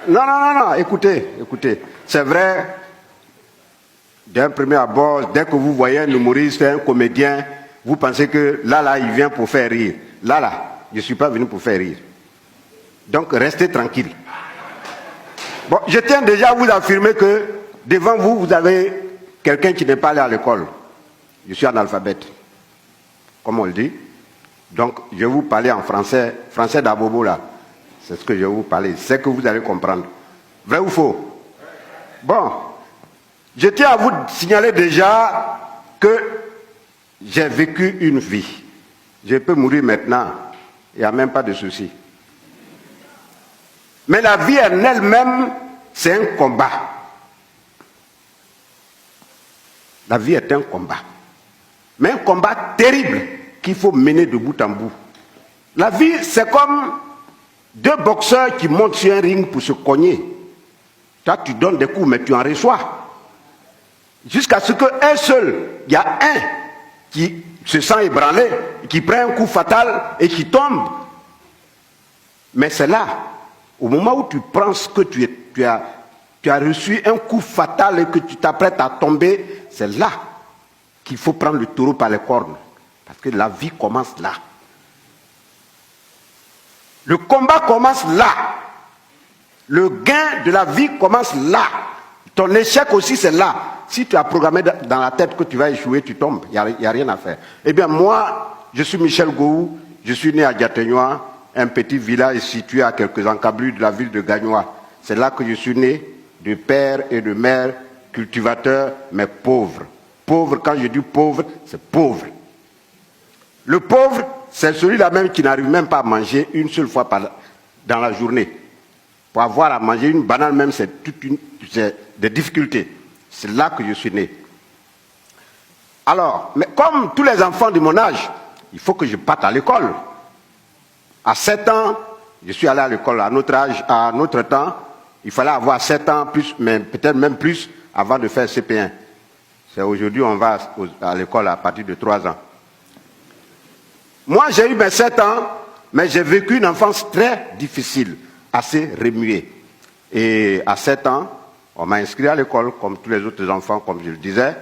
Non, non, non, non, écoutez, écoutez. C'est vrai, d'un premier abord, dès que vous voyez un humoriste, un comédien, vous pensez que là, il vient pour faire rire. Là, je ne suis pas venu pour faire rire. Donc, restez tranquille. Bon, je tiens déjà à vous affirmer que devant vous, vous avez quelqu'un qui n'est pas allé à l'école. Je suis analphabète, comme on le dit. Donc, je vais vous parler en français, français d'Abobo là. C'est ce que je vais vous parler. C'est que vous allez comprendre. Vrai ou faux? Bon, je tiens à vous signaler déjà que j'ai vécu une vie. Je peux mourir maintenant. Il n'y a même pas de souci. Mais la vie en elle-même, c'est un combat. La vie est un combat. Mais un combat terrible qu'il faut mener de bout en bout. La vie, c'est comme deux boxeurs qui montent sur un ring pour se cogner. Toi, tu donnes des coups, mais tu en reçois. Jusqu'à ce qu'un seul, il y a un qui se sent ébranlé, qui prend un coup fatal et qui tombe. Mais c'est là, au moment où tu penses que tu as reçu un coup fatal et que tu t'apprêtes à tomber, c'est là qu'il faut prendre le taureau par les cornes. Parce que la vie commence là. Le combat commence là. Le gain de la vie commence là. Ton échec aussi, c'est là. Si tu as programmé dans la tête que tu vas échouer, tu tombes. Il n'y a rien à faire. Eh bien, moi, je suis Michel Gouhou. Je suis né à Diateignois, un petit village situé à quelques encablures de la ville de Gagnois. C'est là que je suis né, de père et de mère, cultivateurs, mais pauvres. Pauvre, quand je dis pauvre, c'est pauvre. Le pauvre, c'est celui-là même qui n'arrive même pas à manger une seule fois dans la journée. Pour avoir à manger une banane même, c'est des difficultés. C'est là que je suis né. Alors, mais comme tous les enfants de mon âge, il faut que je parte à l'école. À 7 ans, je suis allé à l'école. À notre âge, à notre temps, il fallait avoir 7 ans, plus, mais peut-être même plus, avant de faire CP1. C'est aujourd'hui, on va à l'école à partir de 3 ans. Moi, j'ai eu mes 7 ans, mais j'ai vécu une enfance très difficile, assez remuée. Et à 7 ans, on m'a inscrit à l'école, comme tous les autres enfants, comme je le disais.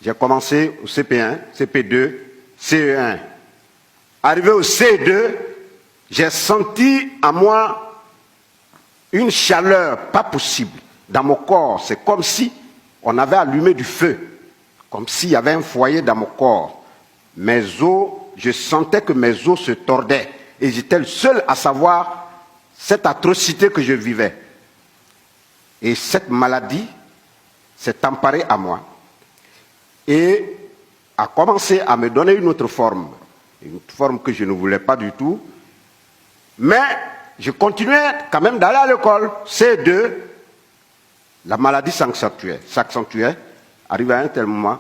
J'ai commencé au CP1, CP2, CE1. Arrivé au CE2, j'ai senti en moi une chaleur pas possible dans mon corps. C'est comme si on avait allumé du feu, comme s'il y avait un foyer dans mon corps. Mes os, je sentais que mes os se tordaient. Et j'étais le seul à savoir cette atrocité que je vivais. Et cette maladie s'est emparée à moi et a commencé à me donner une autre forme que je ne voulais pas du tout. Mais je continuais quand même d'aller à l'école. C2, la maladie s'accentuait. Arrivé à un tel moment,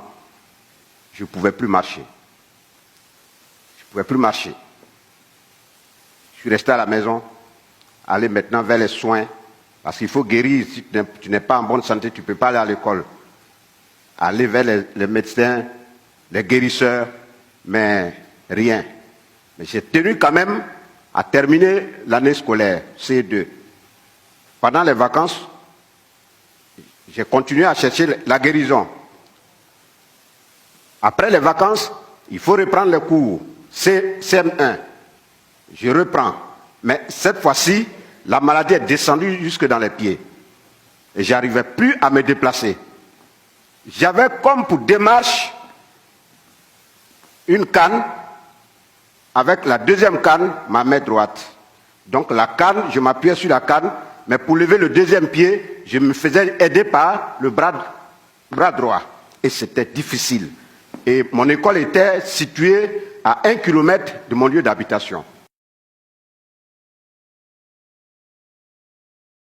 je ne pouvais plus marcher. Je ne pouvais plus marcher. Je suis resté à la maison, aller maintenant vers les soins, parce qu'il faut guérir. Si tu n'es pas en bonne santé, tu ne peux pas aller à l'école. Aller vers les médecins, les guérisseurs, mais rien. Mais j'ai tenu quand même à terminer l'année scolaire, C2. Pendant les vacances, j'ai continué à chercher la guérison. Après les vacances, il faut reprendre les cours, CM1. Je reprends. Mais cette fois-ci, la maladie est descendue jusque dans les pieds. Et je n'arrivais plus à me déplacer. J'avais comme pour démarche une canne, avec la deuxième canne, ma main droite. Donc la canne, je m'appuyais sur la canne, mais pour lever le deuxième pied, je me faisais aider par le bras droit. Et c'était difficile. Et mon école était située à 1 kilomètre de mon lieu d'habitation.